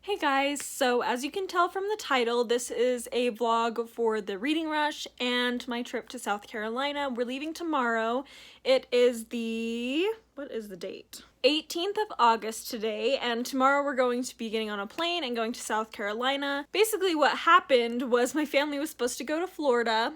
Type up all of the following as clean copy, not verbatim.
Hey guys, so as you can tell from the title, this is a vlog for the reading rush and my trip to South Carolina. We're leaving tomorrow. It is what is the date? 18th of August today, and tomorrow we're going to be getting on a plane and going to South Carolina. Basically what happened was my family was supposed to go to Florida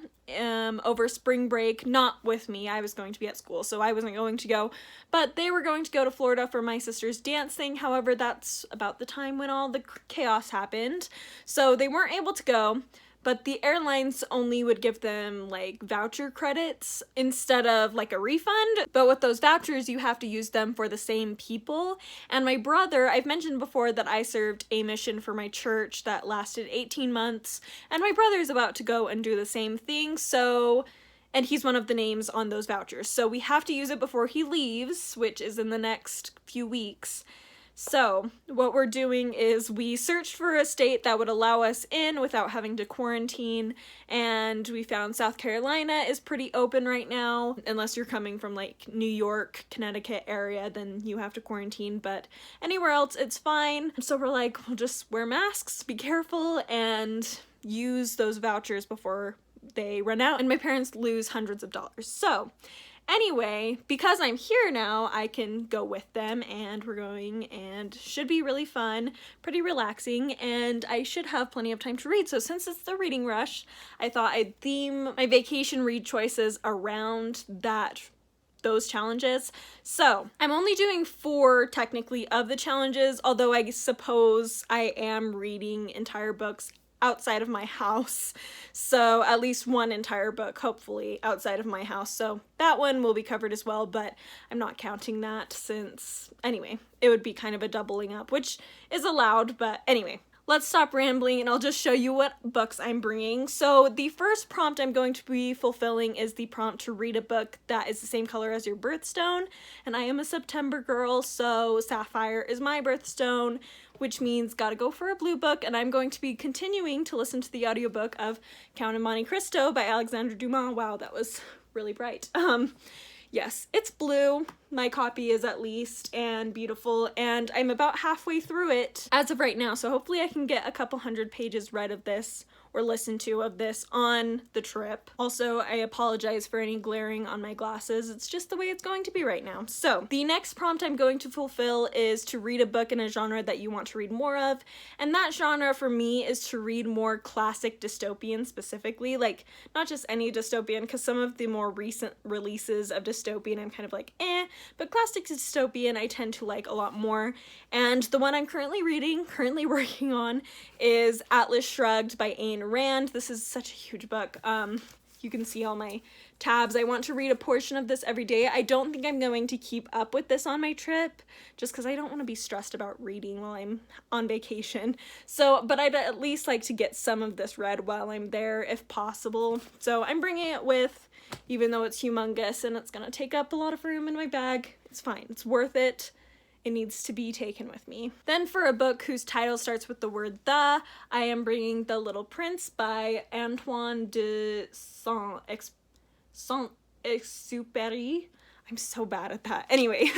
over spring break, not with me. I was going to be at school, so I wasn't going to go, but they were going to go to Florida for my sister's dance thing. However, that's about the time when all the chaos happened, so they weren't able to go. But the airlines only would give them like voucher credits instead of like a refund. But with those vouchers, you have to use them for the same people. And my brother, I've mentioned before that I served a mission for my church that lasted 18 months. And my brother's about to go and do the same thing. And he's one of the names on those vouchers. So we have to use it before he leaves, which is in the next few weeks. So what we're doing is we searched for a state that would allow us in without having to quarantine, and we found South Carolina is pretty open right now. Unless you're coming from like New York, Connecticut area, then you have to quarantine, but anywhere else it's fine. So we're like, we'll just wear masks, be careful, and use those vouchers before they run out and my parents lose hundreds of dollars. So anyway, because I'm here now, I can go with them, and we're going, and should be really fun, pretty relaxing, and I should have plenty of time to read. So since it's the reading rush, I thought I'd theme my vacation read choices around those challenges. So I'm only doing 4 technically of the challenges, although I suppose I am reading entire books outside of my house, so at least one entire book hopefully outside of my house, so that one will be covered as well, but I'm not counting that since anyway it would be kind of a doubling up, which is allowed. But anyway, let's stop rambling and I'll just show you what books I'm bringing. So the first prompt I'm going to be fulfilling is the prompt to read a book that is the same color as your birthstone, and I am a September girl, so Sapphire is my birthstone, which means gotta go for a blue book, and I'm going to be continuing to listen to the audiobook of Count of Monte Cristo by Alexandre Dumas. Wow, that was really bright. Yes, it's blue. My copy is at least, and beautiful, and I'm about halfway through it as of right now, so hopefully I can get a couple hundred pages read of this or listen to of this on the trip. Also, I apologize for any glaring on my glasses. It's just the way it's going to be right now. So the next prompt I'm going to fulfill is to read a book in a genre that you want to read more of, and that genre for me is to read more classic dystopian specifically, like not just any dystopian, because some of the more recent releases of dystopian I'm kind of like but classic dystopian I tend to like a lot more. And the one I'm currently working on is Atlas Shrugged by Ayn Rand. This is such a huge book. You can see all my tabs. I want to read a portion of this every day. I don't think I'm going to keep up with this on my trip, just because I don't want to be stressed about reading while I'm on vacation. So, but I'd at least like to get some of this read while I'm there if possible. So I'm bringing it with, even though it's humongous and it's gonna take up a lot of room in my bag. It's fine. It's worth it. It needs to be taken with me. Then for a book whose title starts with the word the, I am bringing The Little Prince by Antoine de Saint-Exupéry. I'm so bad at that. Anyway,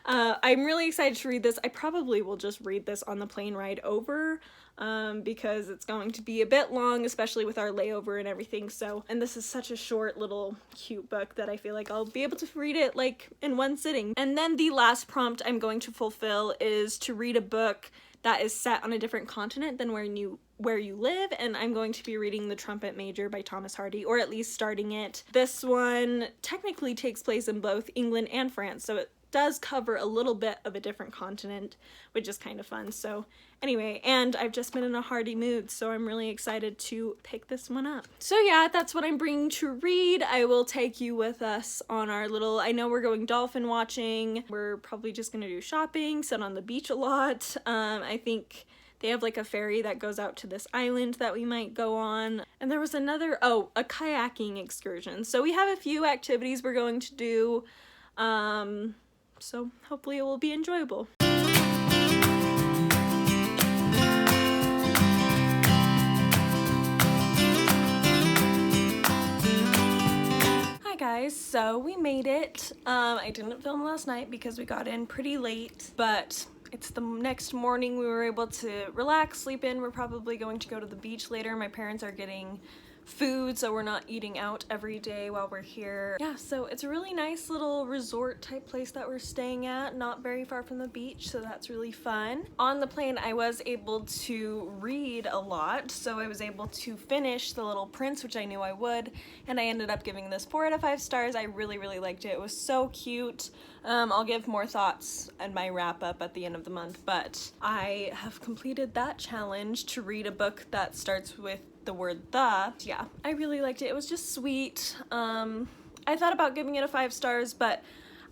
I'm really excited to read this. I probably will just read this on the plane ride over, because it's going to be a bit long, especially with our layover and everything. So, and this is such a short little cute book that I feel like I'll be able to read it like in one sitting. And then the last prompt I'm going to fulfill is to read a book that is set on a different continent than where you live, and I'm going to be reading The Trumpet Major by Thomas Hardy, or at least starting it. This one technically takes place in both England and France, so it does cover a little bit of a different continent, which is kind of fun. So anyway, and I've just been in a Hardy mood, so I'm really excited to pick this one up. So yeah, that's what I'm bringing to read. I will take you with us on our little, I know we're going dolphin watching, we're probably just gonna do shopping, sit on the beach a lot. I think they have like a ferry that goes out to this island that we might go on. And there was another, a kayaking excursion. So we have a few activities we're going to do. So hopefully it will be enjoyable. Hi guys, so we made it. I didn't film last night because we got in pretty late, but It's the next morning. We were able to relax, sleep in. We're probably going to go to the beach later. My parents are getting food, so we're not eating out every day while we're here. Yeah, so it's a really nice little resort type place that we're staying at, not very far from the beach, so that's really fun. On the plane, I was able to read a lot, so I was able to finish The Little Prince, which I knew I would, and I ended up giving this 4 out of 5 stars. I really, really liked it. It was so cute. I'll give more thoughts and my wrap up at the end of the month, but I have completed that challenge to read a book that starts with the word the. Yeah, I really liked it. It was just sweet. I thought about giving it a 5 stars, but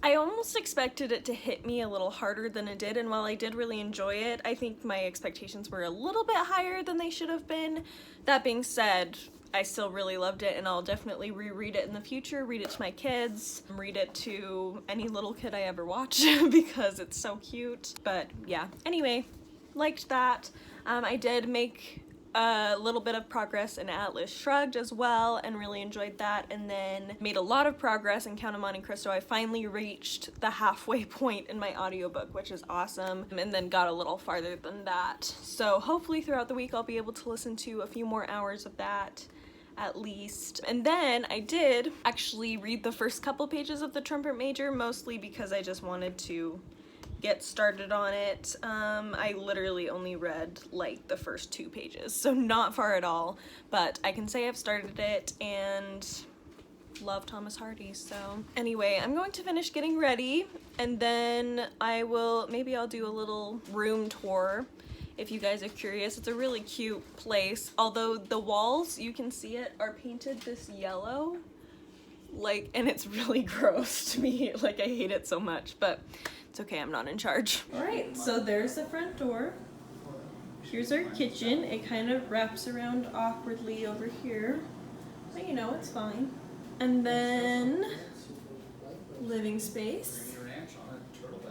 I almost expected it to hit me a little harder than it did, and while I did really enjoy it, I think my expectations were a little bit higher than they should have been. That being said, I still really loved it, and I'll definitely reread it in the future, read it to my kids, read it to any little kid I ever watch because it's so cute. But yeah, anyway, liked that. I did make a little bit of progress in Atlas Shrugged as well and really enjoyed that, and then made a lot of progress in Count of Monte Cristo. I finally reached the halfway point in my audiobook, which is awesome, and then got a little farther than that. So hopefully throughout the week I'll be able to listen to a few more hours of that at least. And then I did actually read the first couple pages of the Trumpet Major, mostly because I just wanted to get started on it. I literally only read like the first 2 pages, so not far at all, but I can say I've started it and love Thomas Hardy. So anyway, I'm going to finish getting ready, and then maybe I'll do a little room tour if you guys are curious. It's a really cute place, although the walls, you can see it, are painted this yellow, and it's really gross to me. I hate it so much, but it's okay, I'm not in charge. All right, so there's the front door. Here's our kitchen. It kind of wraps around awkwardly over here, but you know, it's fine. And then living space.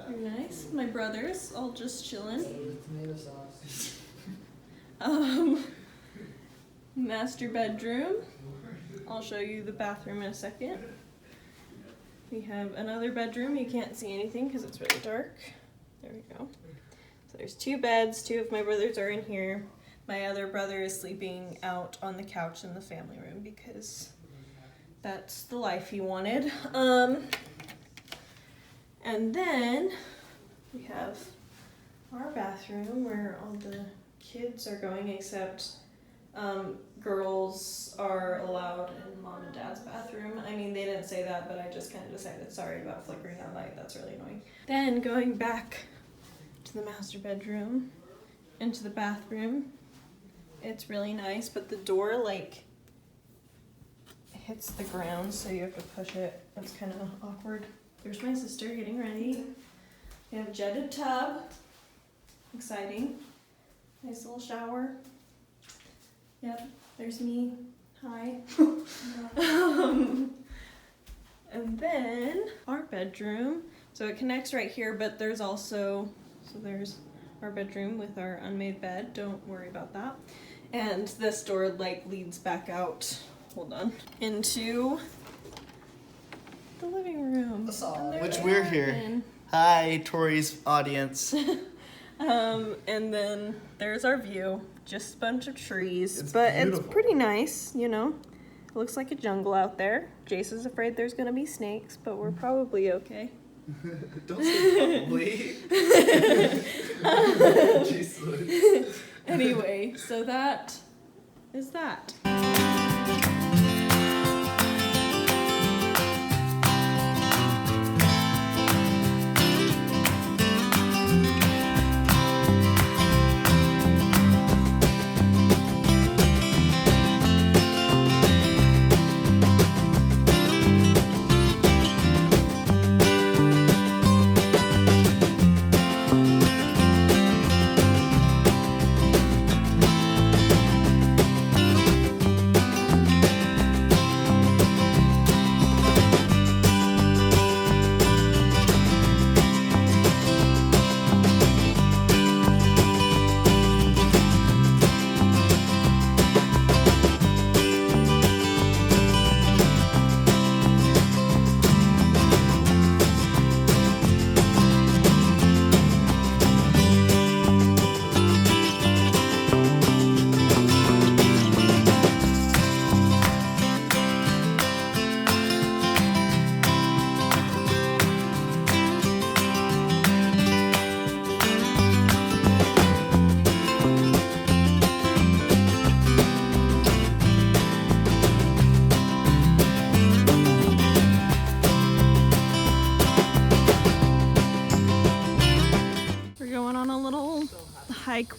Very nice. My brothers all just chilling. Master bedroom. I'll show you the bathroom in a second. We have another bedroom. You can't see anything because it's really dark. There we go. So there's 2 beds. 2 of my brothers are in here. My other brother is sleeping out on the couch in the family room because that's the life he wanted. And then we have our bathroom where all the kids are going, except girls are allowed in mom and dad's bathroom. I mean, they didn't say that, but I just kind of decided, sorry about flickering that light, that's really annoying. Then going back to the master bedroom, into the bathroom, it's really nice, but the door hits the ground, so you have to push it. That's kind of awkward. There's my sister getting ready. We have a jetted tub. Exciting. Nice little shower. Yep, there's me. Hi. And then our bedroom. So it connects right here, but there's also, there's our bedroom with our unmade bed. Don't worry about that. And this door leads back out, hold on, into the living room. Which we're here. Hi, Tori's audience. And then there's our view. Just a bunch of trees, but it's pretty nice, you know. It looks like a jungle out there. Jace is afraid there's gonna be snakes, but we're probably okay. Don't say probably. Anyway, so that is that.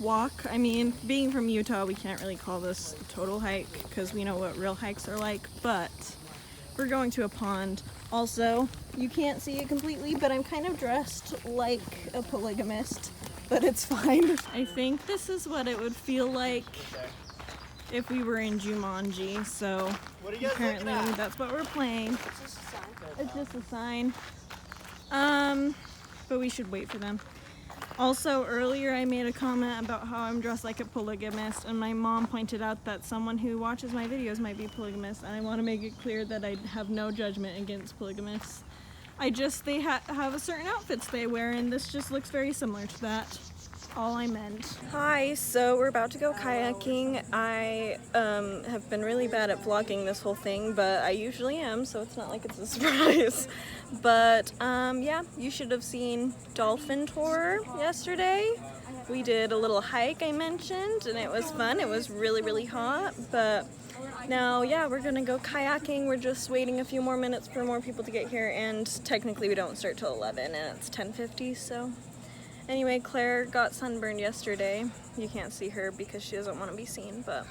walk. I mean, being from Utah, we can't really call this a total hike because we know what real hikes are like, but we're going to a pond. Also, you can't see it completely, but I'm kind of dressed like a polygamist, but it's fine. I think this is what it would feel like if we were in Jumanji, so apparently that's what we're playing. It's just a sign. But we should wait for them. Also, earlier I made a comment about how I'm dressed like a polygamist, and my mom pointed out that someone who watches my videos might be polygamist, and I want to make it clear that I have no judgment against polygamists. They have a certain outfits they wear, and this just looks very similar to that. All I meant. Hi, so we're about to go kayaking. I have been really bad at vlogging this whole thing, but I usually am, so it's not like it's a surprise. But yeah, you should have seen Dolphin Tour yesterday. We did a little hike I mentioned, and it was fun. It was really, really hot, but now, yeah, we're gonna go kayaking. We're just waiting a few more minutes for more people to get here, and technically we don't start till 11, and it's 10:50, so... Anyway, Claire got sunburned yesterday. You can't see her because she doesn't want to be seen, but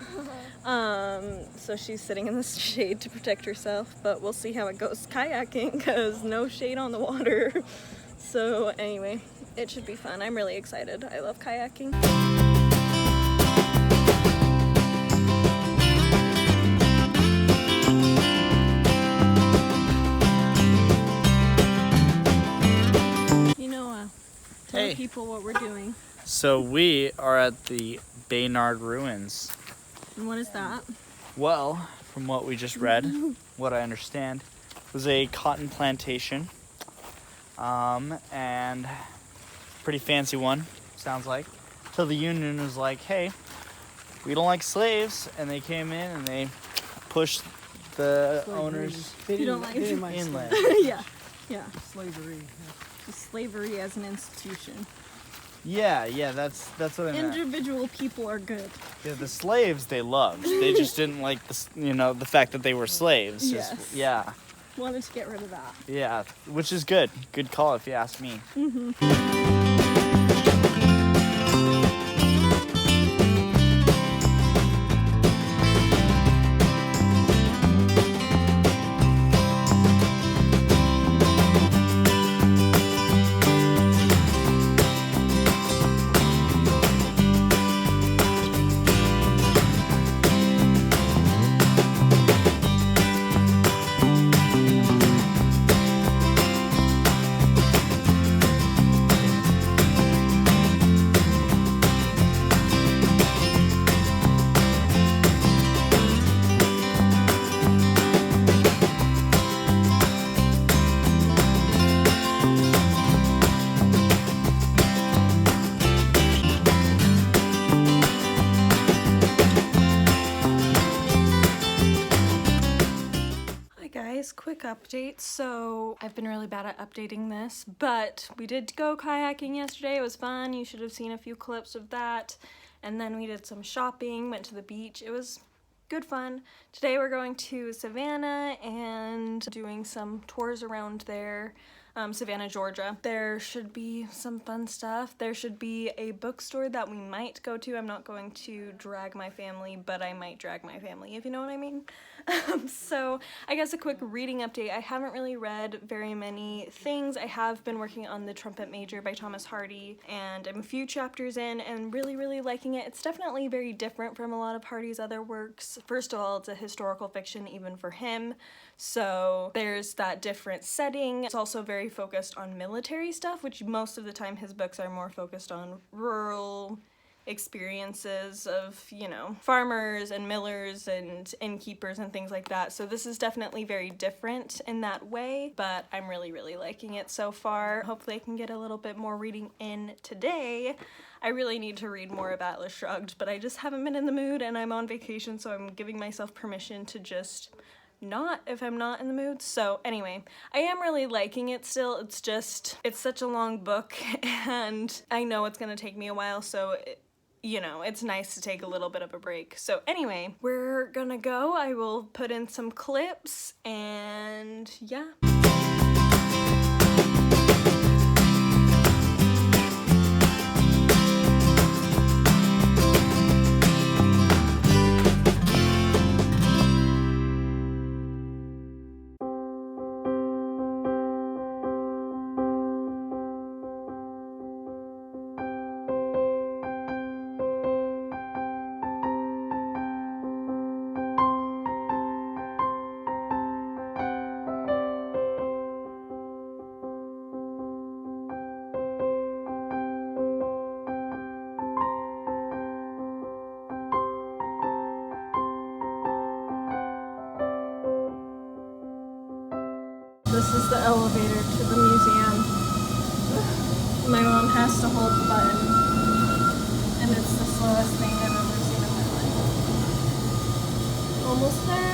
so she's sitting in the shade to protect herself, but we'll see how it goes kayaking because no shade on the water. So anyway, it should be fun. I'm really excited. I love kayaking. Tell people what we're doing. So we are at the Baynard Ruins. And what is that? Well, from what we just read, what I understand, was a cotton plantation. And pretty fancy one, sounds like. Till the union was like, hey, we don't like slaves. And they came in and they pushed the owners inland. Yeah. Slavery. Slavery as an institution. Yeah, that's what I meant. Individual people are good. Yeah, the slaves they loved. They just didn't like the fact that they were slaves. Yes. Yeah. Wanted to get rid of that. Yeah, which is good. Good call if you ask me. Quick update. So I've been really bad at updating this, but we did go kayaking yesterday. It was fun. You should have seen a few clips of that. And then we did some shopping, went to the beach. It was good fun. Today we're going to Savannah and doing some tours around there. Savannah, Georgia. There should be some fun stuff. There should be a bookstore that we might go to. I'm not going to drag my family, but I might drag my family, if you know what I mean. So I guess a quick reading update. I haven't really read very many things. I have been working on the Trumpet Major by Thomas Hardy, and I'm a few chapters in and really, really liking it. It's definitely very different from a lot of Hardy's other works. First of all, it's a historical fiction even for him, so there's that different setting. It's also very focused on military stuff, which most of the time his books are more focused on rural experiences of, farmers and millers and innkeepers and things like that. So this is definitely very different in that way, but I'm really, really liking it so far. Hopefully I can get a little bit more reading in today. I really need to read more of Atlas Shrugged, but I just haven't been in the mood, and I'm on vacation, so I'm giving myself permission to just not if I'm not in the mood. So anyway, I am really liking it still. It's just, it's such a long book, and I know it's gonna take me a while, so it's nice to take a little bit of a break. So anyway, we're gonna go. I will put in some clips, and yeah. This is the elevator to the museum. My mom has to hold the button, and it's the slowest thing I've ever seen in my life. Almost there.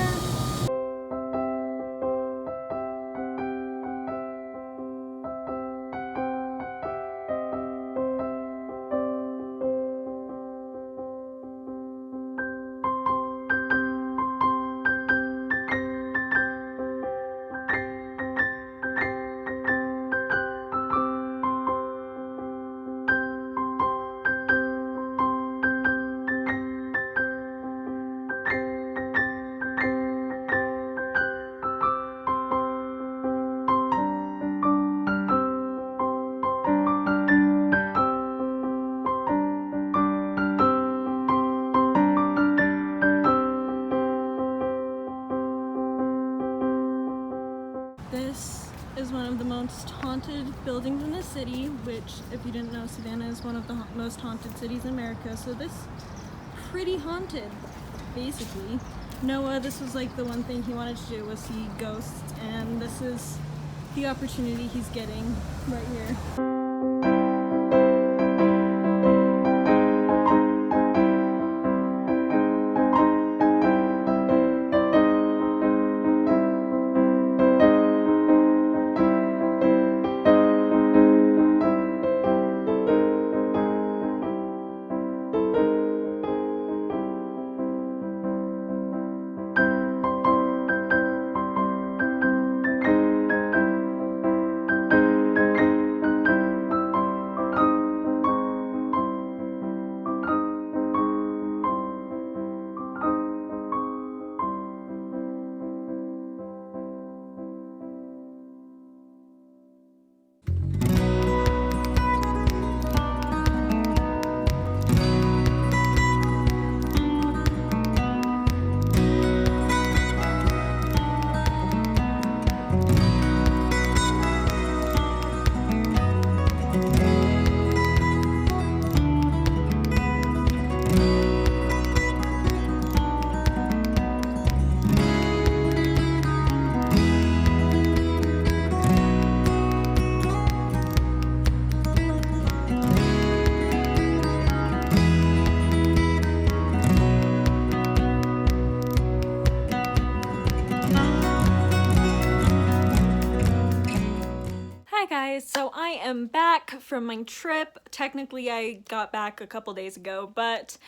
This is one of the most haunted buildings in the city, which, if you didn't know, Savannah is one of the most haunted cities in America. So this pretty haunted, basically. Noah, this was like the one thing he wanted to do was see ghosts, and this is the opportunity he's getting right here. So I am back from my trip. Technically I got back a couple days ago, but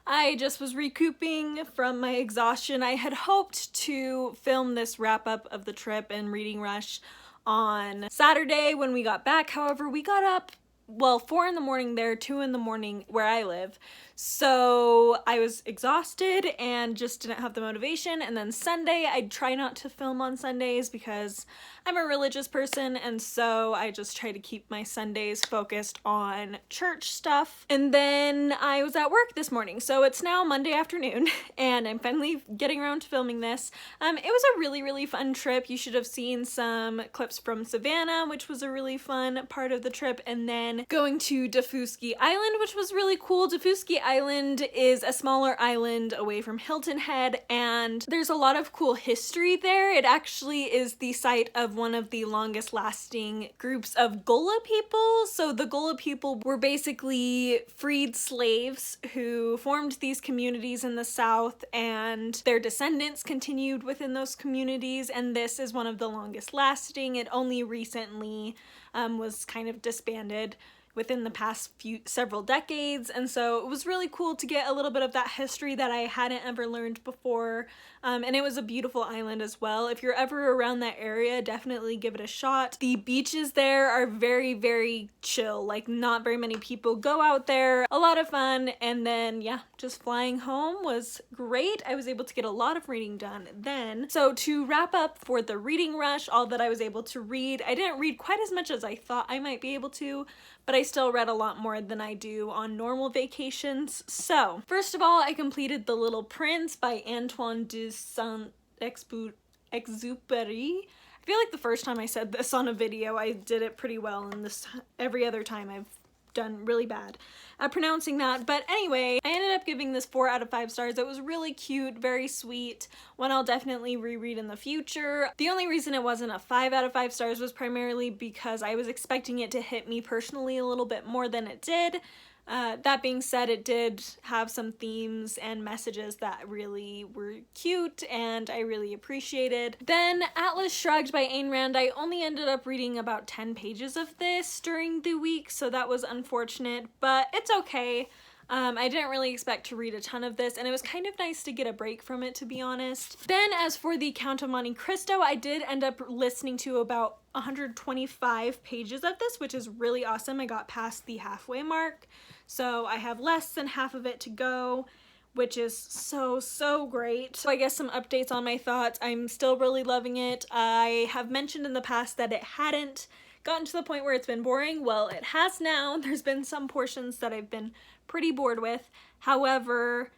I just was recouping from my exhaustion. I had hoped to film this wrap up of the trip and reading rush on Saturday when we got back. However, we got up, well, 4 in the morning there, 2 in the morning where I live. So I was exhausted and just didn't have the motivation. And then Sunday, I'd try not to film on Sundays because I'm a religious person, and so I just try to keep my Sundays focused on church stuff. And then I was at work this morning, so it's now Monday afternoon, and I'm finally getting around to filming this. It was a really fun trip. You should have seen some clips from Savannah, which was a really fun part of the trip, and then going to Dafuski Island, which was really cool. Dafuski Island is a smaller island away from Hilton Head, and there's a lot of cool history there. It actually is the site of one of the longest lasting groups of Gullah people. So the Gullah people were basically freed slaves who formed these communities in the South, and their descendants continued within those communities, and this is one of the longest lasting. It only recently was kind of disbanded within the past several decades, and so it was really cool to get a little bit of that history that I hadn't ever learned before, and it was a beautiful island as well. If you're ever around that area, definitely give it a shot. The beaches there are very chill, like not very many people go out there. A lot of fun, and then yeah, just flying home was great. I was able to get a lot of reading done then. So to wrap up for the reading rush, all that I was able to read, I didn't read quite as much as I thought I might be able to, but I still read a lot more than I do on normal vacations. So, first of all, I completed The Little Prince by Antoine de Saint-Exupéry. I feel like the first time I said this on a video, I did it pretty well, and this every other time I've done really bad at pronouncing that. But anyway, I ended up giving this 4 out of 5 stars. It was really cute, very sweet, one I'll definitely reread in the future. The only reason it wasn't a 5 out of 5 stars was primarily because I was expecting it to hit me personally a little bit more than it did. That being said, it did have some themes and messages that really were cute and I really appreciated. Then Atlas Shrugged by Ayn Rand, I only ended up reading about 10 pages of this during the week, so that was unfortunate, but it's okay. I didn't really expect to read a ton of this, and it was kind of nice to get a break from it, to be honest. Then as for the Count of Monte Cristo, I did end up listening to about 125 pages of this, which is really awesome. I got past the halfway mark, so I have less than half of it to go, which is so great. So I guess some updates on my thoughts. I'm still really loving it. I have mentioned in the past that it hadn't gotten to the point where it's been boring. Well, it has now. There's been some portions that I've been pretty bored with. However,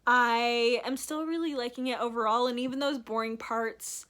I am still really liking it overall, and even those boring parts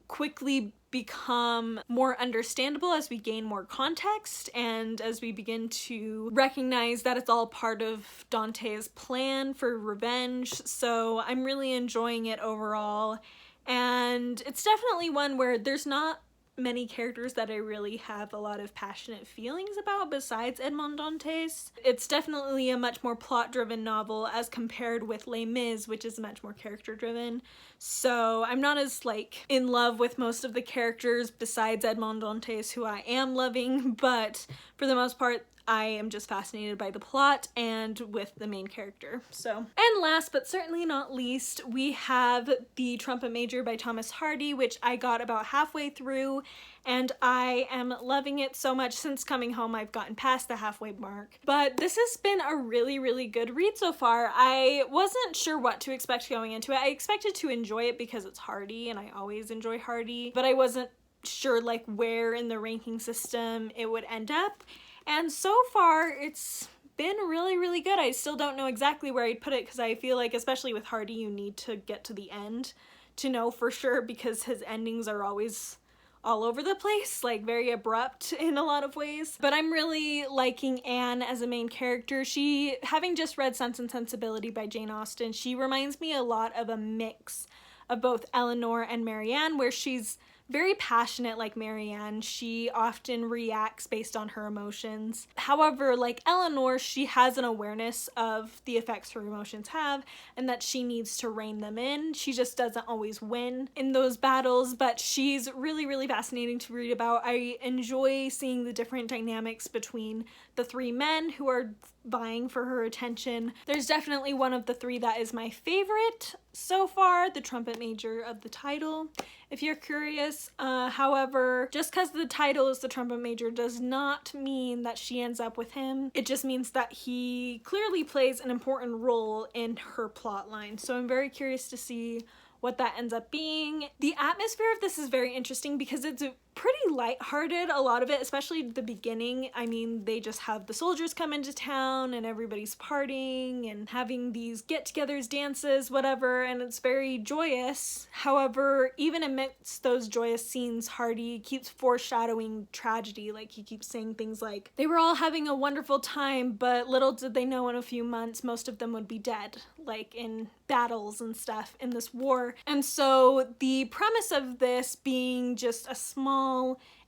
quickly become more understandable as we gain more context and as we begin to recognize that it's all part of Dante's plan for revenge. So I'm really enjoying it overall, and it's definitely one where there's not many characters that I really have a lot of passionate feelings about besides Edmond Dantes. It's definitely a much more plot-driven novel as compared with Les Mis, which is much more character-driven. So I'm not as like in love with most of the characters besides Edmond Dantes, who I am loving, but for the most part I am just fascinated by the plot and with the main character. So, and last but certainly not least, we have The Trumpet Major by Thomas Hardy, which I got about halfway through, and I am loving it so much. Since coming home, I've gotten past the halfway mark. But this has been a really good read so far. I wasn't sure what to expect going into it. I expected to enjoy it because it's Hardy, and I always enjoy Hardy, but I wasn't sure like where in the ranking system it would end up. And so far, it's been really good. I still don't know exactly where I'd put it because I feel like, especially with Hardy, you need to get to the end to know for sure because his endings are always all over the place, like very abrupt in a lot of ways. But I'm really liking Anne as a main character. She, having just read Sense and Sensibility by Jane Austen, she reminds me a lot of a mix of both Eleanor and Marianne, where she's very passionate like Marianne. She often reacts based on her emotions. However, like Eleanor, she has an awareness of the effects her emotions have and that she needs to rein them in. She just doesn't always win in those battles, but she's really fascinating to read about. I enjoy seeing the different dynamics between the three men who are vying for her attention. There's definitely one of the three that is my favorite so far, the trumpet major of the title, if you're curious. However, just because the title is the trumpet major does not mean that she ends up with him. It just means that he clearly plays an important role in her plot line. So I'm very curious to see what that ends up being. The atmosphere of this is very interesting because it's pretty lighthearted, a lot of it, especially the beginning. I mean, they just have the soldiers come into town and everybody's partying and having these get-togethers, dances, whatever, and it's very joyous. However, even amidst those joyous scenes, Hardy keeps foreshadowing tragedy. Like, he keeps saying things like, they were all having a wonderful time, but little did they know in a few months most of them would be dead, like in battles and stuff in this war. And so the premise of this being just a small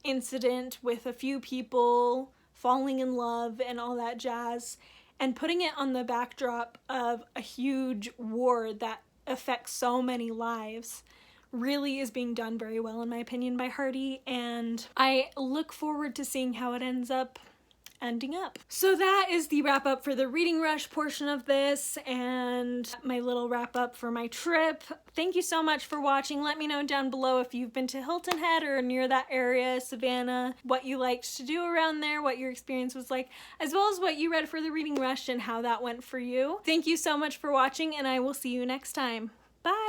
incident with a few people falling in love and all that jazz, and putting it on the backdrop of a huge war that affects so many lives, really is being done very well in my opinion by Hardy, and I look forward to seeing how it ends up ending up. So that is the wrap up for the reading rush portion of this and my little wrap up for my trip. Thank you so much for watching. Let me know down below if you've been to Hilton Head or near that area, Savannah, what you liked to do around there, what your experience was like, as well as what you read for the reading rush and how that went for you. Thank you so much for watching, and I will see you next time. Bye!